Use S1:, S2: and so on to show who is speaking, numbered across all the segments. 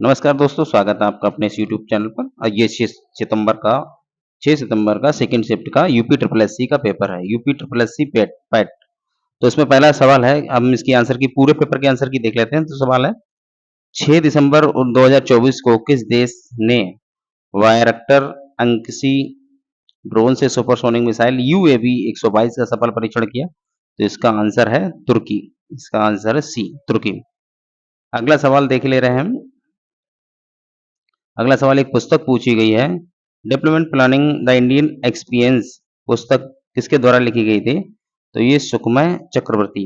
S1: नमस्कार दोस्तों, स्वागत है आपका अपने इस यूट्यूब चैनल पर। ये 6 सितंबर का सेकंड शिफ्ट का यूपी ट्रिपल एससी का पेपर है, यूपी ट्रिपल एससी पेट पैट। तो इसमें पहला सवाल है, हम इसकी आंसर की पूरे पेपर के आंसर की देख लेते हैं। तो सवाल है, 6 दिसंबर 2024 को किस देश ने वायरक्टर अंकसी ड्रोन से सुपरसोनिक मिसाइल यूएवी 122 का सफल परीक्षण किया? तो इसका आंसर है तुर्की। इसका आंसर है सी, तुर्की। अगला सवाल देख ले रहे हैं हम। अगला सवाल, एक पुस्तक पूछी गई है, development planning the Indian experience पुस्तक किसके द्वारा लिखी गई थी? तो ये सुखमय चक्रवर्ती।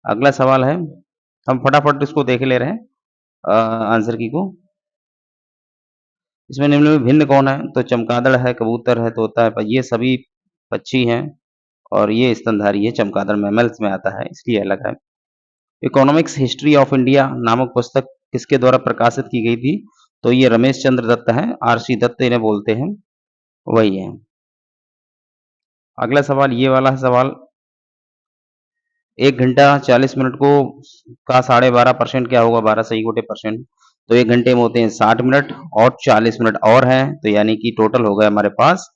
S1: अगला सवाल है, हम फटाफट इसको देख ले रहे हैं आंसर की को। इसमें निम्न में भिन्न कौन है? तो चमगादड़ है, कबूतर है, तोता है, ये सभी पक्षी हैं और ये स्तनधारी है। चमगादड़ मैमल्स में आता है, इसलिए अलग है। इकोनॉमिक्स हिस्ट्री ऑफ इंडिया नामक पुस्तक किसके द्वारा प्रकाशित की गई थी? तो ये रमेश चंद्र दत्त है, आरसी दत्त इन्हें बोलते हैं, वही है। अगला सवाल ये वाला सवाल, 1 घंटा 40 मिनट को का 12.5% क्या होगा? 12 सही गोटे परसेंट। तो 1 घंटे में होते हैं 60 मिनट और 40 मिनट और हैं, तो यानी कि टोटल हो गया हमारे पास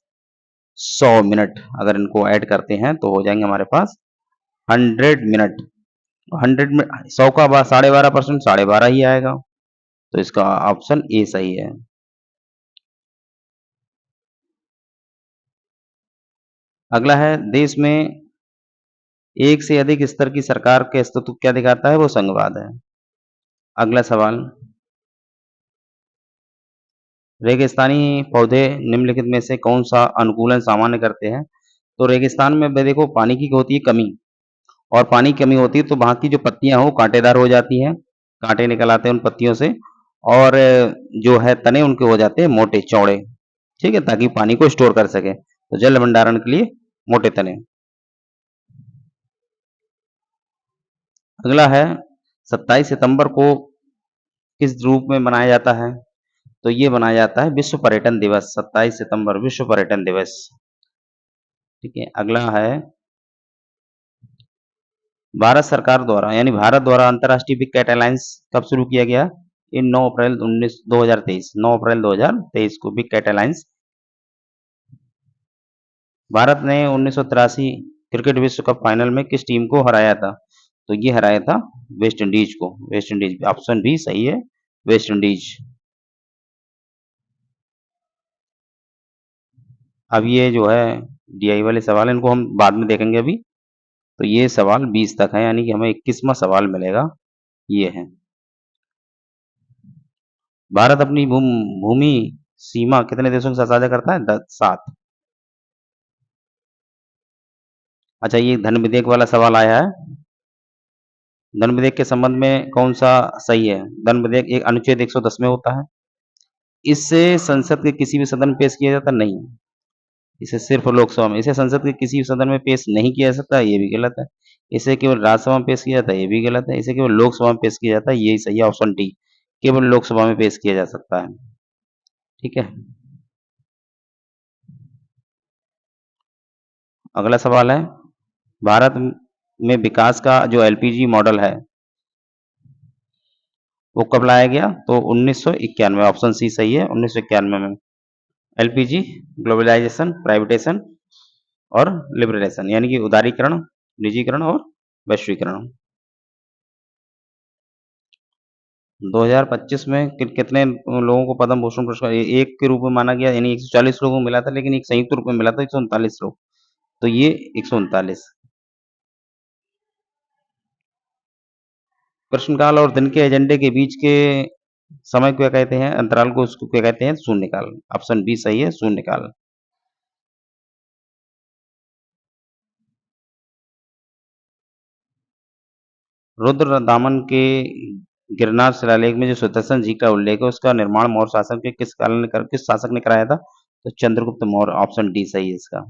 S1: 100 मिनट। अगर इनको ऐड करते हैं तो हो जाएंगे हमारे पास 100 मिनट। 100 में 100 का 12.5% 12.5 ही आएगा। तो इसका ऑप्शन ए सही है। अगला है, देश में एक से अधिक स्तर की सरकार के अस्तित्व क्या दिखाता है? वो संघवाद है। अगला सवाल, रेगिस्तानी पौधे निम्नलिखित में से कौन सा अनुकूलन सामान्य करते हैं? तो रेगिस्तान में देखो पानी की होती है कमी, और पानी की कमी होती है तो वहाँ की जो पत्तियां हो कांटेदार हो जाती हैं, कांटे निकल आते हैं उन पत्तियों से, और जो है तने उनके हो जाते हैं मोटे चौड़े, ठीक है, ताकि पानी को स्टोर कर सके, तो जल भंडारण के लिए मोटे तने। अगला है, 27 सितंबर को किस रूप में मनाया जाता है? तो ये मनाया जाता है विश्व पर्यटन दिवस। 27 सितंबर विश्व पर्यटन दिवस, ठीक है। अगला है, भारत सरकार द्वारा यानी भारत द्वारा अंतर्राष्ट्रीय बिग कैट अलायंस कब शुरू किया गया? इन 9 अप्रैल 2023, 9 अप्रैल 2023 को बिग कैट अलायंस। भारत ने 1983 क्रिकेट विश्व कप फाइनल में किस टीम को हराया था? तो ये हराया था वेस्ट इंडीज को। वेस्ट इंडीज, ऑप्शन बी सही है, वेस्ट इंडीज। अब ये जो है डीआई वाले सवाल, इनको हम बाद में देखेंगे अभी। तो ये सवाल 20 तक है, यानी कि हमें 21वां सवाल मिलेगा। ये है, भारत अपनी भूमि सीमा कितने देशों के साथ साझा करता है? 7। अच्छा, ये धन विधेयक वाला सवाल आया है। धन विधेयक के संबंध में कौन सा सही है? धन विधेयक एक अनुच्छेद 110 में होता है। इससे संसद के किसी भी सदन में पेश किया जाता नहीं, इसे सिर्फ लोकसभा में। इसे संसद के किसी भी सदन में पेश नहीं किया जा सकता, ये भी गलत है। इसे केवल राज्यसभा में पेश किया जाता है, ये भी गलत है। इसे केवल लोकसभा में पेश किया जाता है, यही सही है, ऑप्शन डी, केवल लोकसभा में पेश किया जा सकता है, ठीक है। अगला सवाल है, भारत में विकास का जो एलपीजी मॉडल है वो कब लाया गया? तो 1991, ऑप्शन सी सही है, 1991 में। एलपीजी, ग्लोबलाइजेशन, प्राइवेटेशन और लिबरलाइजेशन, यानी कि उदारीकरण, निजीकरण और वैश्वीकरण। 2025 में कितने लोगों को पद्म भूषण पुरस्कार एक के रूप में माना गया? यानी 140 लोगों को मिला था, लेकिन एक संयुक्त रूप में मिला था 139 लोग। तो ये 139। प्रश्नकाल और दिन के एजेंडे के बीच के समय को क्या कहते हैं? अंतराल को उसको क्या कहते हैं? शून्यकाल। ऑप्शन बी सही है, शून्यकाल। रुद्र दामन के गिरनार शिलालेख में जो सुदर्शन जी का उल्लेख है, उसका निर्माण मौर्य शासक के किस शासक ने कराया था? तो चंद्रगुप्त मौर्य, ऑप्शन डी सही है इसका।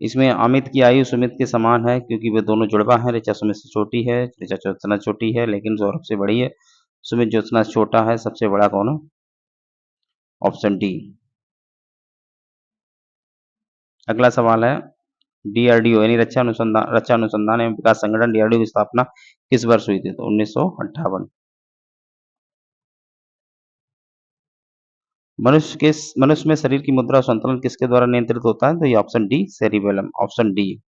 S1: इसमें अमित की आयु सुमित के समान है, क्योंकि वे दोनों जुड़वा हैं। ऋचा सुमित से छोटी है, ऋचा ज्योत्सना छोटी है, लेकिन सौरभ से बड़ी है। सुमित ज्योत्सना से छोटा है, सबसे बड़ा कौन है? Option D. अगला सवाल है, डीआरडीओ यानी रक्षा अनुसंधान एवं विकास संगठन डीआरडीओ की स्थापना किस वर्ष हुई थी? तो 1958। मनुष्य में शरीर की मुद्रा और संतुलन किसके द्वारा नियंत्रित होता है? तो ये option D cerebellum, option D.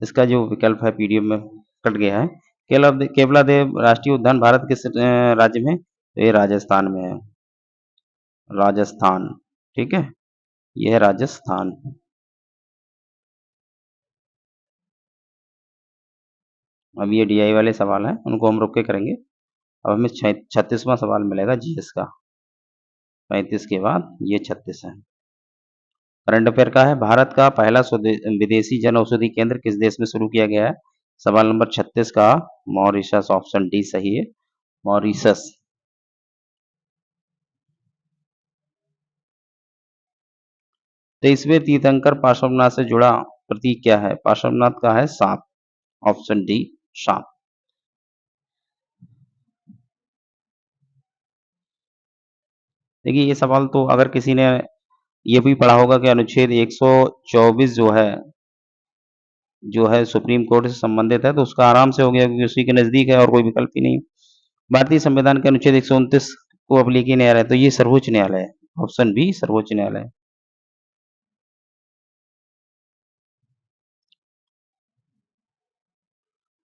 S1: इसका जो विकल्प है पीडीएफ में कट गया है। केवलादेव राष्ट्रीय उद्यान भारत किस राज्य में? तो ये राजस्थान में है, राजस्थान। ठीक है, यह है राजस्थान। अब ये डीआई वाले सवाल हैं, उनको हम रुक के करेंगे। अब हमें 36वां सवाल मिलेगा जीएस का। 35 के बाद ये 36 है। करंट अफेयर का है, भारत का पहला विदेशी जन औषधि केंद्र किस देश में शुरू किया गया है? सवाल नंबर 36 का मॉरिशस, ऑप्शन डी सही है, मॉरिशस। तेईसवें तीर्थंकर पार्श्वनाथ से जुड़ा प्रतीक क्या है? पार्श्वनाथ का है सांप, ऑप्शन डी सांप। देखिए ये सवाल तो अगर किसी ने ये भी पढ़ा होगा कि अनुच्छेद 124 जो है सुप्रीम कोर्ट से संबंधित है, तो उसका आराम से हो गया क्योंकि उसी के नजदीक है और कोई विकल्प ही नहीं। भारतीय संविधान के अनुच्छेद 129 को अब लेके न्यायालय, तो ये सर्वोच्च न्यायालय है, ऑप्शन बी सर्वोच्च न्यायालय।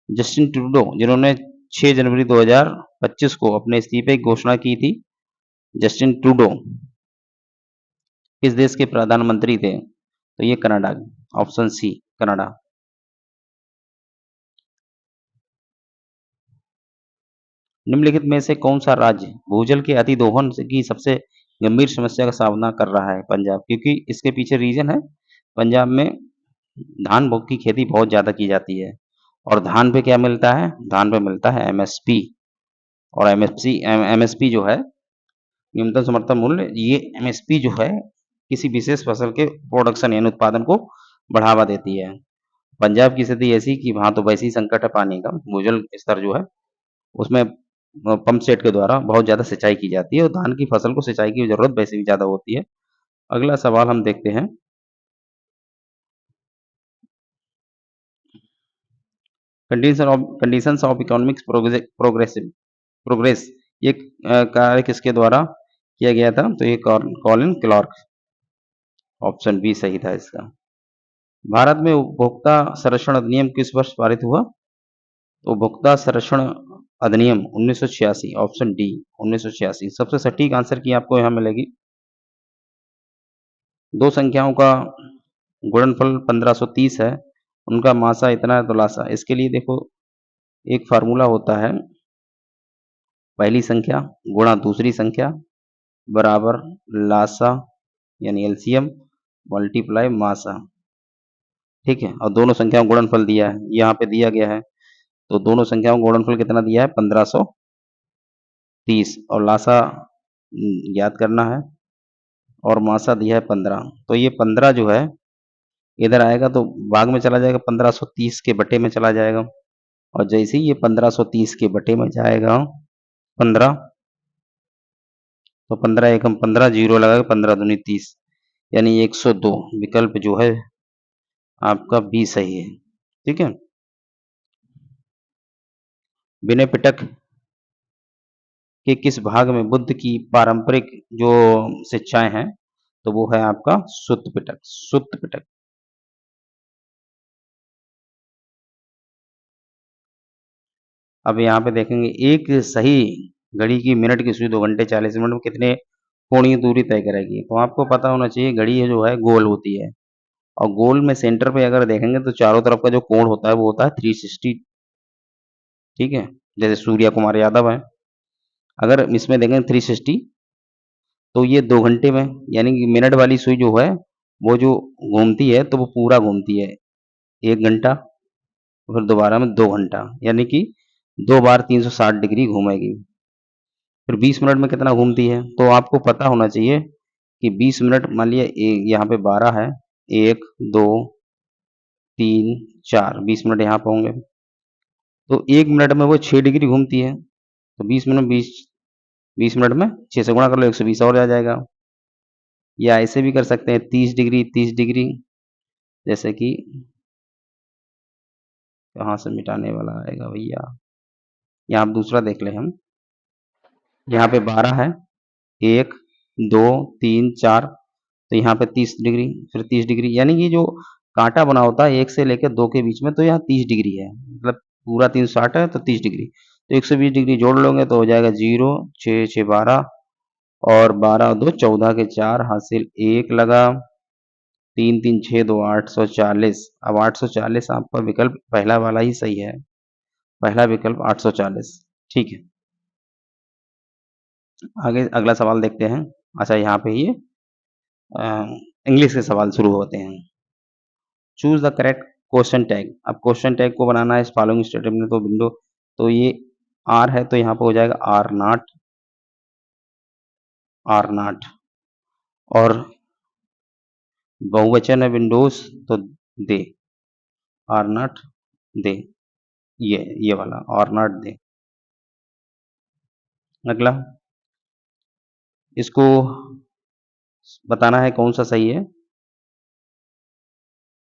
S1: जस्टिन ट्रूडो जिन्होंने 6 जनवरी 2025 को अपने इस्तीफे की घोषणा की थी, जस्टिन ट्रूडो किस देश के प्रधानमंत्री थे? तो ये कनाडा, ऑप्शन सी कनाडा। निम्नलिखित में से कौन सा राज्य भूजल के अतिदोहन की सबसे गंभीर समस्या का सामना कर रहा है? पंजाब, क्योंकि इसके पीछे रीजन है, पंजाब में धान की खेती बहुत ज्यादा की जाती है और धान पे क्या मिलता है? धान पे मिलता है एमएसपी, और एमएसपी जो है न्यूनतम समर्थन मूल्य, ये एमएसपी जो है किसी विशेष फसल के प्रोडक्शन यानी उत्पादन को बढ़ावा देती है। पंजाब की स्थिति ऐसी कि वहां तो वैसे ही संकट है पानी का, भूजल स्तर जो है उसमें पंप सेट के द्वारा बहुत ज्यादा सिंचाई की जाती है और धान की फसल को सिंचाई की जरूरत वैसे भी ज्यादा होती है। अगला सवाल हम देखते हैं, कंडीशंस ऑफ इकोनॉमिक्स प्रोग्रेस, ये कार्य किसके द्वारा किया गया था? तो ये कॉलिन क्लार्क, ऑप्शन बी सही था इसका। भारत में उपभोक्ता संरक्षण अधिनियम किस वर्ष पारित हुआ? तो उपभोक्ता संरक्षण अधिनियम 1986, ऑप्शन डी 1986। सबसे सटीक आंसर की आपको यहाँ मिलेगी। दो संख्याओं का गुणनफल 1530 है, उनका मासा इतना है तो लासा। इसके लिए देखो एक फार्मूला होता है, पहली संख्या गुणा दूसरी संख्या बराबर लासा यानी एलसीएम मल्टीप्लाई मासा। ठीक है, और दोनों संख्याओं का गुणनफल दिया है, यहाँ पे दिया गया है, तो दोनों संख्याओं का गुणनफल कितना दिया है? 1530, और लासा याद करना है, और मासा दिया है 15। तो ये 15 जो है इधर आएगा तो भाग में चला जाएगा, 1530 के बटे में चला जाएगा, और जैसे ही ये 1530 के बटे में जाएगा 15, तो 15 एक हम 15 जीरो लगा, 15 दूनी 30 यानी 102। विकल्प जो है आपका बी सही है। ठीक है, विनय पिटक के किस भाग में बुद्ध की पारंपरिक जो शिक्षाएं हैं? तो वो है आपका सुत्त पिटक, सुत्त पिटक। अब यहाँ पे देखेंगे एक सही घड़ी की मिनट की सुई 2 घंटे 40 मिनट में कितने कोणीय दूरी तय करेगी? तो आपको पता होना चाहिए घड़ी जो है गोल होती है, और गोल में सेंटर पे अगर देखेंगे तो चारों तरफ का जो कोण होता है वो होता है 360। ठीक है, जैसे सूर्या कुमार यादव है, अगर इसमें देखें 360, तो ये 2 घंटे में, यानी कि मिनट वाली सुई जो है वो जो घूमती है तो वो पूरा घूमती है 1 घंटा, फिर दोबारा में 2 घंटा, यानी कि 2 बार 360 डिग्री घूमेगी। फिर 20 मिनट में कितना घूमती है? तो आपको पता होना चाहिए कि 20 मिनट, मान लिया यहाँ पे 12 है, 1 2 3 4, 20 मिनट यहाँ पे होंगे, तो 1 मिनट में वो 6 डिग्री घूमती है, तो 20 मिनट में 6 से गुणा कर लो, 120 और आ जाएगा। या ऐसे भी कर सकते हैं 30 डिग्री 30 डिग्री, जैसे कि कहाँ से मिटाने वाला आएगा भैया, यहाँ आप दूसरा देख लें हम, यहाँ पे 12 है, 1 2 3 4, तो यहाँ पे 30 डिग्री, फिर 30 डिग्री, यानी कि जो कांटा बना होता है 1 से लेकर 2 के बीच में, तो यहाँ 30 डिग्री है, मतलब पूरा 360 है तो 30 डिग्री, तो 120 डिग्री जोड़ लोगे तो हो जाएगा 0 6 6 12, और 12 2 14 के 4 हासिल 1 लगा, 3 3 6 2 840। अब 840 आपका विकल्प पहला वाला ही सही है, पहला विकल्प 840, ठीक है। आगे अगला सवाल देखते हैं। अच्छा, यहाँ पे ये इंग्लिश के सवाल शुरू होते हैं। Choose the correct question tag. अब क्वेश्चन टैग को बनाना है इस फॉलोइंग स्टेटमेंट में, तो विंडो, तो ये आर है तो यहाँ पे हो जाएगा आर नॉट, आर नॉट, और बहुवचन है विंडोज तो दे, आर नॉट दे, ये वाला आर नॉट दे। अगला इसको बताना है कौन सा सही है,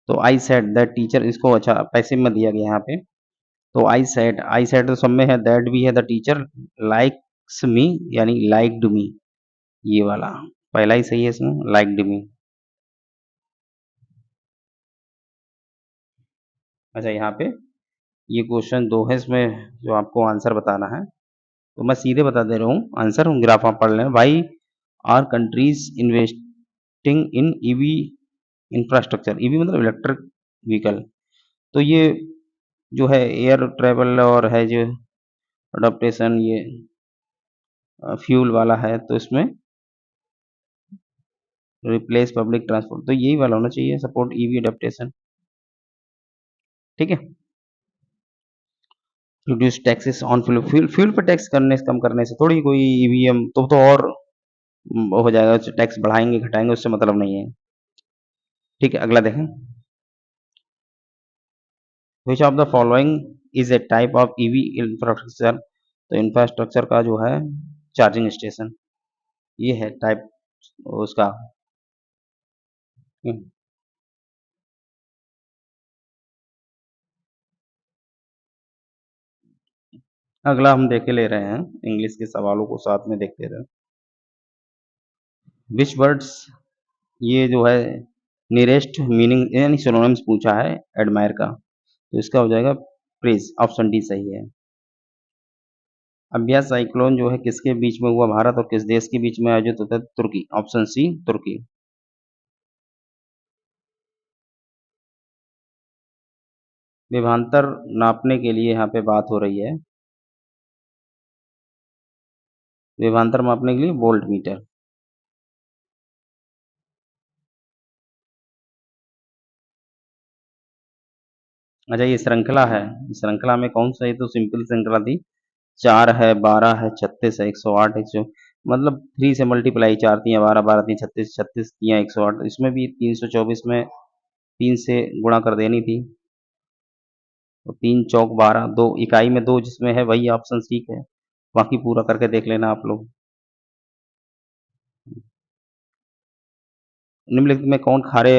S1: तो आई सेड दैट टीचर, इसको अच्छा पैसे में दिया गया यहाँ पे, तो आई सेड तो सब में है, दैट भी है, द टीचर लाइक्स मी यानी लाइक्ड मी, ये वाला पहला ही सही है इसमें, लाइक्ड मी। अच्छा, यहाँ पे ये क्वेश्चन 2 है, इसमें जो आपको आंसर बताना है, तो मैं सीधे बता दे रहा हूँ आंसर, ग्राफ आप पढ़ लें। Why are countries investing in EV infrastructure, EV मतलब इलेक्ट्रिक व्हीकल, तो ये जो है एयर ट्रेवल और है जो अडोप्टेशन, ये फ्यूल वाला है, तो इसमें रिप्लेस पब्लिक ट्रांसपोर्ट, तो यही वाला होना चाहिए, सपोर्ट ईवी अडोप्टेशन, ठीक है। Reduce taxes on fuel, fuel पर टैक्स करने से, कम करने से थोड़ी कोई ईवीएम तो और हो जाएगा, टैक्स बढ़ाएंगे घटाएंगे उससे मतलब नहीं है, ठीक है। अगला देखें, which of the following is a type of EV infrastructure, तो इंफ्रास्ट्रक्चर का जो है चार्जिंग स्टेशन, ये है टाइप उसका। अगला हम देखे ले रहे हैं, इंग्लिश के सवालों को साथ में देखते रहे। विच वर्ड्स, ये जो है नियरेस्ट मीनिंग यानी सिनोनिम्स पूछा है एडमायर का, तो इसका हो जाएगा प्रेज, ऑप्शन डी सही है। अभ्यास साइक्लोन जो है किसके बीच में हुआ, भारत और किस देश के बीच में आयोजित होता है, तुर्की, ऑप्शन सी तुर्की। विभवांतर नापने के लिए यहाँ पे बात हो रही है, विभवांतर मापने के लिए वोल्ट मीटर। अच्छा, ये श्रृंखला है, श्रृंखला में कौन सा है, तो सिंपल श्रृंखला थी, 4 है, 12 है, 36 है, 108, 100, मतलब 3 से मल्टीप्लाई, 4 तियां 12, 12 तियां 36, 36 तियां 108, इसमें भी 324 में 3 से गुणा कर देनी थी, तो 3 चौक 12, 2 इकाई में 2 जिसमें है वही ऑप्शन ठीक है, बाकी पूरा करके देख लेना आप लोग। निम्नलिखित में कौन खारे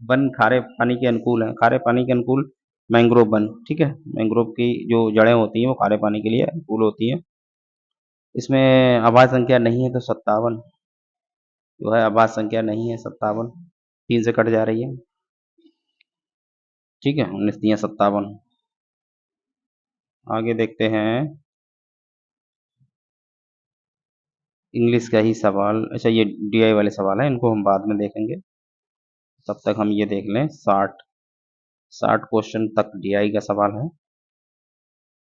S1: वन खारे पानी के अनुकूल है, खारे पानी के अनुकूल मैंग्रोव वन, ठीक है, मैंग्रोव की जो जड़ें होती हैं वो खारे पानी के लिए अनुकूल होती हैं। इसमें आवाज संख्या नहीं है तो 57 जो है, आवाज संख्या नहीं है 57, 3 से कट जा रही है, ठीक है, 19 तियां 57। आगे देखते हैं इंग्लिश का ही सवाल। अच्छा, ये डीआई वाले सवाल है, इनको हम बाद में देखेंगे, तब तक हम ये देख लें 60 क्वेश्चन तक डीआई का सवाल है।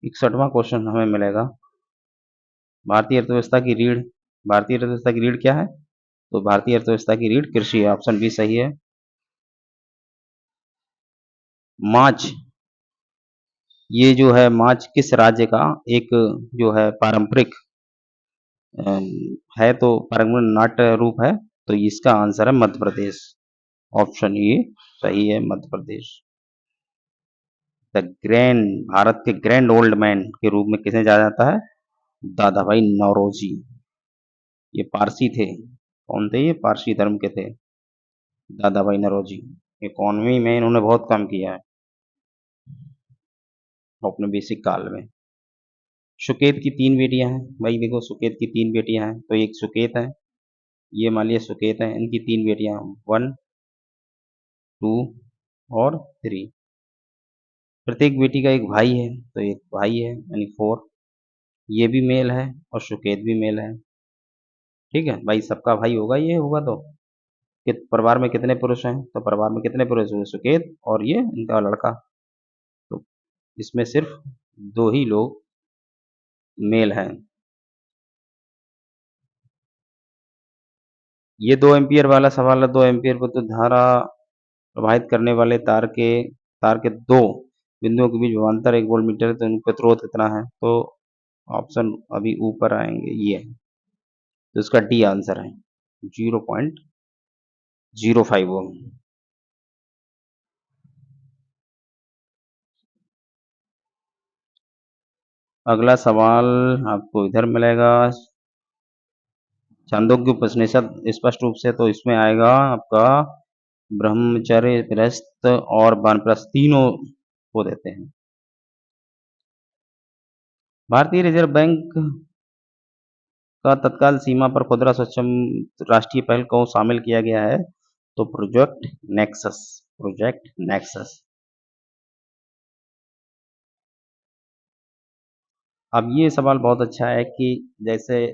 S1: 61वां क्वेश्चन हमें मिलेगा, भारतीय अर्थव्यवस्था की रीढ़, भारतीय अर्थव्यवस्था की रीढ़ क्या है, तो भारतीय अर्थव्यवस्था की रीढ़ कृषि है, ऑप्शन बी सही है। माछ, ये जो है माछ किस राज्य का एक जो है पारंपरिक अम, है, तो पारंपरिक नाट्य रूप है, तो इसका आंसर है मध्य प्रदेश, ऑप्शन ए सही है, मध्य प्रदेश। द ग्रैंड, भारत के ग्रैंड ओल्ड मैन के रूप में किसे जाना जाता है, दादा भाई नौरोजी, ये पारसी थे, कौन थे ये? पारसी धर्म के थे, दादा भाई नौरोजी। इकोनॉमी में इन्होंने बहुत काम किया है अपने बेसिक काल में। सुकेत की 3 बेटियां हैं भाई, देखो सुकेत की 3 बेटियां हैं, तो एक सुकेत है, ये मान लिया सुकेत है, इनकी 3 बेटियां, 1, 2 और 3। प्रत्येक बेटी का एक भाई है, तो एक भाई है यानी 4। ये भी मेल है और सुकेत भी मेल है। ठीक है भाई, सबका भाई होगा ये, होगा तो कि परिवार में कितने पुरुष हैं? तो परिवार में कितने पुरुष हुए? सुकेत और ये इनका लड़का। तो इसमें सिर्फ 2 ही लोग मेल हैं। ये 2 एम्पीयर वाला सवाल है। 2 एम्पीयर विद्युत धारा प्रवाहित करने वाले तार के 2 बिंदुओं के बीच विभवांतर 1 वोल्टमीटर है, तो उनका प्रतिरोध कितना है? तो ऑप्शन अभी ऊपर आएंगे, ये है, तो इसका डी आंसर है 0.05 ओम। अगला सवाल आपको इधर मिलेगा, छांदोग्य उपनिषद स्पष्ट रूप से, तो इसमें आएगा आपका ब्रह्मचर्य, गृहस्थ और वानप्रस्थ तीनों को देते हैं। भारतीय रिजर्व बैंक का तत्काल सीमा पर खुदरा सक्षम राष्ट्रीय पहल को शामिल किया गया है? तो प्रोजेक्ट नेक्सस, प्रोजेक्ट नेक्सस। अब ये सवाल बहुत अच्छा है कि जैसे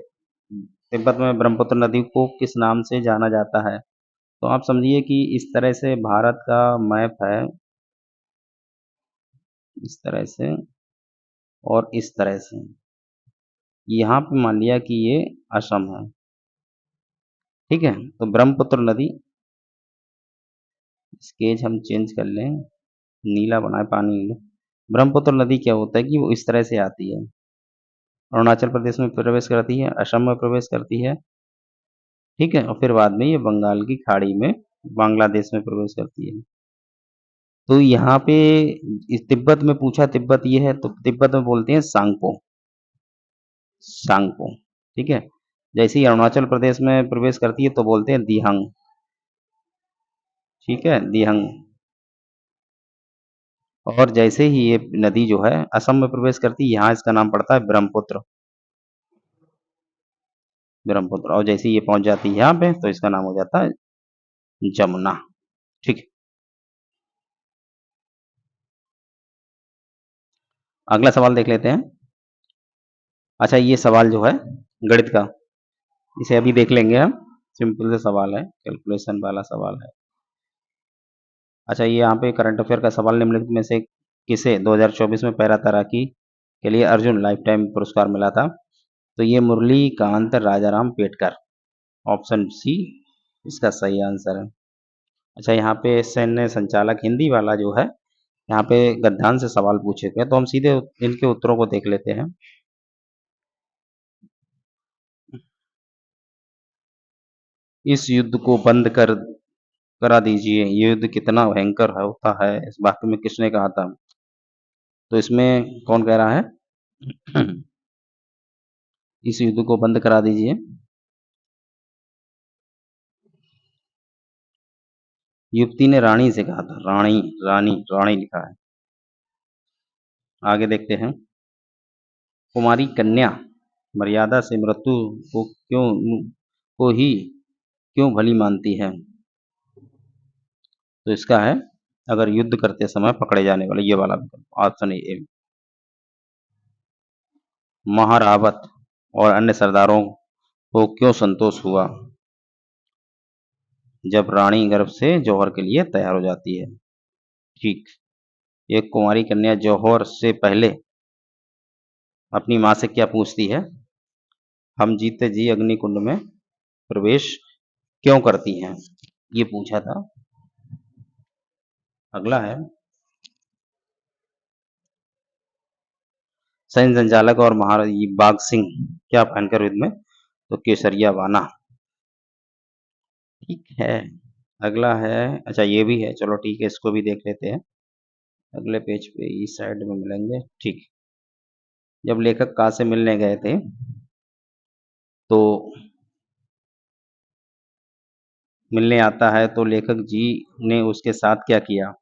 S1: तिब्बत में ब्रह्मपुत्र नदी को किस नाम से जाना जाता है? तो आप समझिए कि इस तरह से भारत का मैप है, इस तरह से और इस तरह से। यहाँ पे मान लिया कि ये असम है, ठीक है? तो ब्रह्मपुत्र नदी, स्केच हम चेंज कर लें, नीला बनाए, पानी नीला। ब्रह्मपुत्र नदी क्या होता है कि वो इस तरह से आती है, अरुणाचल प्रदेश में प्रवेश करती है, असम में प्रवेश करती है, ठीक है, और फिर बाद में ये बंगाल की खाड़ी में बांग्लादेश में प्रवेश करती है। तो यहाँ पे इस तिब्बत में पूछा, तिब्बत ये है, तो तिब्बत में बोलते हैं सांगपो, सांगपो, ठीक है। जैसे ही अरुणाचल प्रदेश में प्रवेश करती है तो बोलते हैं दिहंग, ठीक है, दिहंग। और जैसे ही ये नदी जो है असम में प्रवेश करती है, यहाँ इसका नाम पड़ता है ब्रह्मपुत्र, ब्रह्मपुत्र। और जैसे ही ये पहुंच जाती है यहाँ पे, तो इसका नाम हो जाता है जमुना, ठीक है। अगला सवाल देख लेते हैं। अच्छा, ये सवाल जो है गणित का, इसे अभी देख लेंगे हम, सिंपल सा सवाल है, कैलकुलेशन वाला सवाल है। अच्छा, ये यहाँ पे करंट अफेयर का सवाल, निम्नलिखित में से किसे 2024 में पैरा तैराकी के लिए अर्जुन लाइफ टाइम पुरस्कार मिला था? तो ये मुरली कांत राजाराम पेटकर, ऑप्शन सी इसका सही आंसर है। अच्छा, यहाँ पे सैन्य संचालक हिंदी वाला जो है, यहाँ पे गद्यांश से सवाल पूछे गए, तो हम सीधे इनके उत्तरों को देख लेते हैं। इस युद्ध को बंद करा दीजिए, ये युद्ध कितना भयंकर होता है, इस वाक्य में किसने कहा था? तो इसमें कौन कह रहा है? इस युद्ध को बंद करा दीजिए, युवती ने रानी से कहा था, रानी, रानी, रानी लिखा है। आगे देखते हैं। कुमारी कन्या मर्यादा से मृत्यु को ही क्यों भली मानती है? तो इसका है, अगर युद्ध करते समय पकड़े जाने वाले, ये वाला विकल्प, ऑप्शन ए। महारावत और अन्य सरदारों को क्यों संतोष हुआ जब रानी गर्भ से जौहर के लिए तैयार हो जाती है? ठीक। एक कुमारी कन्या जौहर से पहले अपनी माँ से क्या पूछती है? हम जीते जी अग्निकुंड में प्रवेश क्यों करती हैं? ये पूछा था। अगला है, सैन्य संचालक और महाराज बाग सिंह क्या पहनकर युद्ध में? तो केसरिया बाना, ठीक है। अगला है, अच्छा ये भी है, चलो ठीक है, इसको भी देख लेते हैं। अगले पेज पे इस साइड में मिलेंगे, ठीक। जब लेखक का से मिलने गए थे, तो मिलने आता है तो लेखक जी ने उसके साथ क्या किया?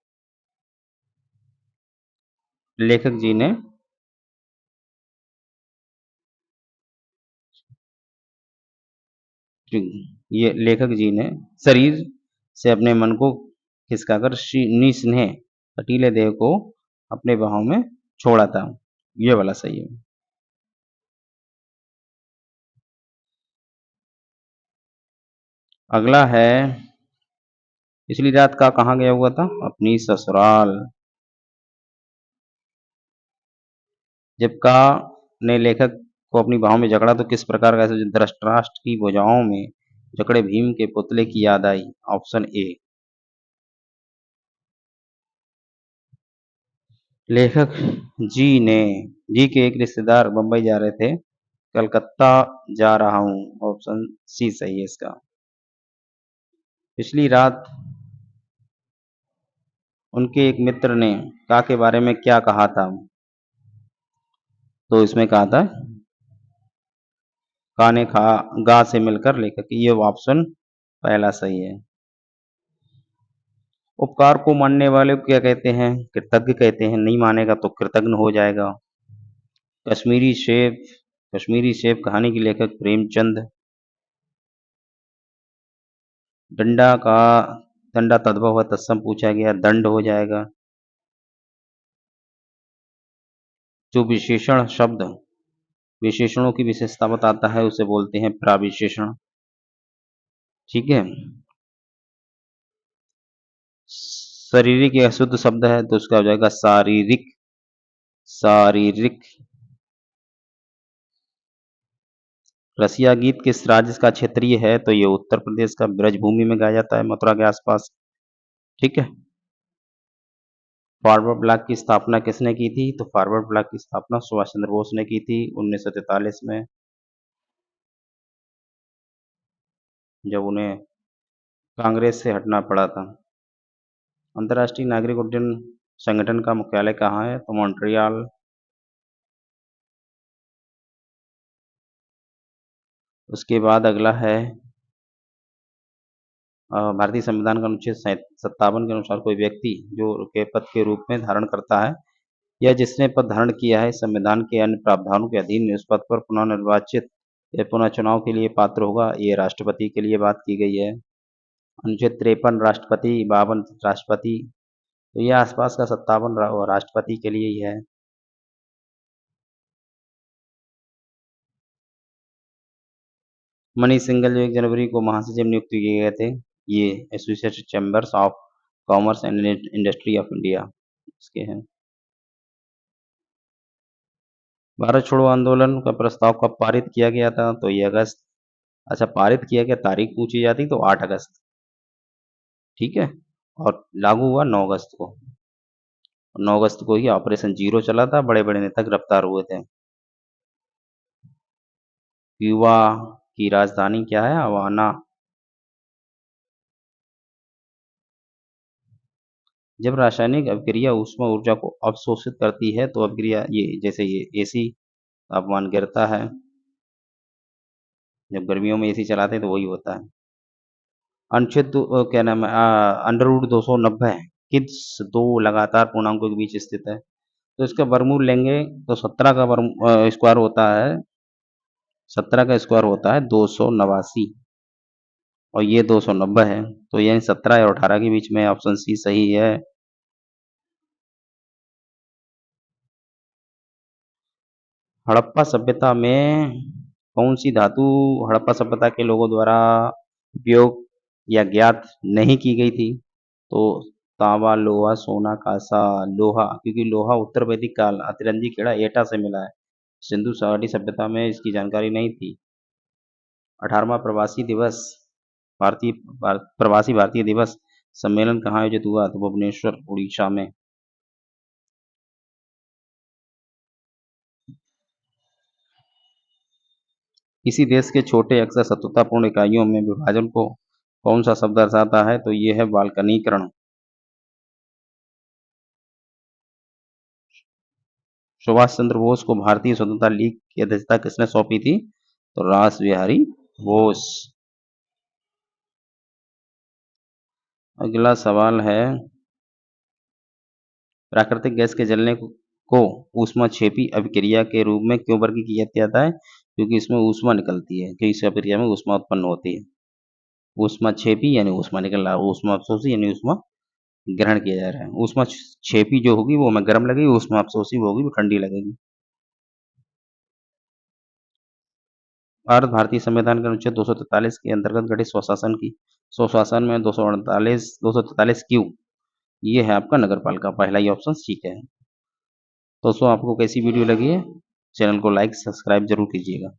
S1: लेखक जी ने ये लेखक जी ने शरीर से अपने मन को खिसकाकर निस्नेह कटीले देह को अपने बाहों में छोड़ा था। ये वाला सही है। अगला है, पिछली रात का कहाँ गया हुआ था? अपनी ससुराल। जब का ने लेखक को अपनी बाहों में जकड़ा तो किस प्रकार का ऐसे धृतराष्ट्र की भुजाओं में जकड़े भीम के पुतले की याद आई? Option A. लेखक जी के एक रिश्तेदार बंबई जा रहे थे, कलकत्ता जा रहा हूँ। ऑप्शन सी सही है इसका। पिछली रात उनके एक मित्र ने का के बारे में क्या कहा था? तो इसमें कहा था का ने खा गा से मिलकर लेखक, ये ऑप्शन पहला सही है। उपकार को मानने वाले को क्या कहते हैं? कृतज्ञ कहते हैं। नहीं मानेगा तो कृतघ्न हो जाएगा। कश्मीरी शेफ कश्मीरी शेफ कहानी के लेखक प्रेमचंद। डंडा का दंडा तद्भव हुआ तत्सम पूछा गया, दंड हो जाएगा। जो विशेषण शब्द विशेषणों की विशेषता बताता है उसे बोलते हैं प्राविशेषण। ठीक है। शारीरिक एक अशुद्ध शब्द है तो उसका हो जाएगा शारीरिक। शारीरिक। रसिया गीत किस राज्य का क्षेत्रीय है? तो ये उत्तर प्रदेश का ब्रजभूमि में गाया जाता है, मथुरा के आसपास। ठीक है। फॉरवर्ड ब्लॉक की स्थापना किसने की थी? तो फॉरवर्ड ब्लॉक की स्थापना सुभाष चंद्र बोस ने की थी 1943 में, जब उन्हें कांग्रेस से हटना पड़ा था। अंतर्राष्ट्रीय नागरिक उड्डयन संगठन का मुख्यालय कहाँ है? तो मॉन्ट्रियल। उसके बाद अगला है, भारतीय संविधान का अनुच्छेद 57 के अनुसार कोई व्यक्ति जो के पद के रूप में धारण करता है या जिसने पद धारण किया है संविधान के अन्य प्रावधानों के अधीन उस पद पर पुनः निर्वाचित या पुनः चुनाव के लिए पात्र होगा। ये राष्ट्रपति के लिए बात की गई है। अनुच्छेद 53 राष्ट्रपति, 52 राष्ट्रपति, तो ये आसपास का 57 राष्ट्रपति के लिए ही है। मनीष सिंघल जो 1 जनवरी को महासचिव नियुक्त किए गए थे, ये associated chambers of commerce and industry of India इसके हैं। भारत छोड़ो आंदोलन का प्रस्ताव कब पारित किया गया था? तो ये अगस्त। अच्छा, पारित किया गया, तारीख पूछी जाती तो 8 अगस्त। ठीक है। और लागू हुआ 9 अगस्त को। 9 अगस्त को ही ऑपरेशन जीरो चला था, बड़े बड़े नेता गिरफ्तार हुए थे। क्यूबा की राजधानी क्या है? हवाना। जब रासायनिक अभिक्रिया ऊष्मा ऊर्जा को अवशोषित करती है तो अभिक्रिया ये जैसे ये एसी तापमान गिरता है, जब गर्मियों में एसी चलाते हैं तो वही होता है। अनुच्छेद क्या नाम है, अंडर रूट 290 किस दो लगातार पूर्णांकों के बीच स्थित है? तो इसका वर्गमूल लेंगे तो 17 का वर्ग स्क्वायर होता है, 17 का स्क्वायर होता है 289 और ये 290 है, तो यही 17 और 18 के बीच में ऑप्शन सी सही है। हड़प्पा सभ्यता में कौन सी धातु हड़प्पा सभ्यता के लोगों द्वारा उपयोग या ज्ञात नहीं की गई थी? तो तांबा, लोहा, सोना, कांसा। लोहा, क्योंकि लोहा उत्तर वैदिक काल अतिरंजी खेड़ा एटा से मिला है। सिंधु घाटी सभ्यता में इसकी जानकारी नहीं थी। 18वां प्रवासी दिवस प्रवासी भारतीय दिवस सम्मेलन कहाँ आयोजित हुआ? तो भुवनेश्वर, उड़ीसा में। किसी देश के छोटे अक्सर शत्रुतापूर्ण इकाइयों में विभाजन को कौन सा शब्द दर्शाता है? तो ये है बाल्कनीकरण। सुभाष चंद्र बोस को भारतीय स्वतंत्रता लीग की अध्यक्षता किसने सौंपी थी? तो रास बिहारी बोस। अगला सवाल है, प्राकृतिक गैस के जलने को ऊष्माक्षेपी अभिक्रिया के रूप में क्यों वर्गीकृत किया जाता है? क्योंकि इसमें ऊष्मा निकलती है, कि इस अभिक्रिया में ऊष्मा उत्पन्न होती है। ऊष्माक्षेपी यानी ऊष्मा निकल रहा है, ऊष्माअवशोषी यानी ऊष्मा ग्रहण किया जा रहा है। ऊष्माक्षेपी जो होगी वो हमें गर्म लगेगी, ऊष्माअवशोषी वो होगी वो ठंडी लगेगी। भारत भारतीय संविधान के अनुच्छेद 243 के अंतर्गत गठित स्वशासन की स्वशासन में 243 क्यों? ये है आपका नगरपालिका, पहला ही ऑप्शन ठीक है। दोस्तों आपको कैसी वीडियो लगी है? चैनल को लाइक सब्सक्राइब जरूर कीजिएगा।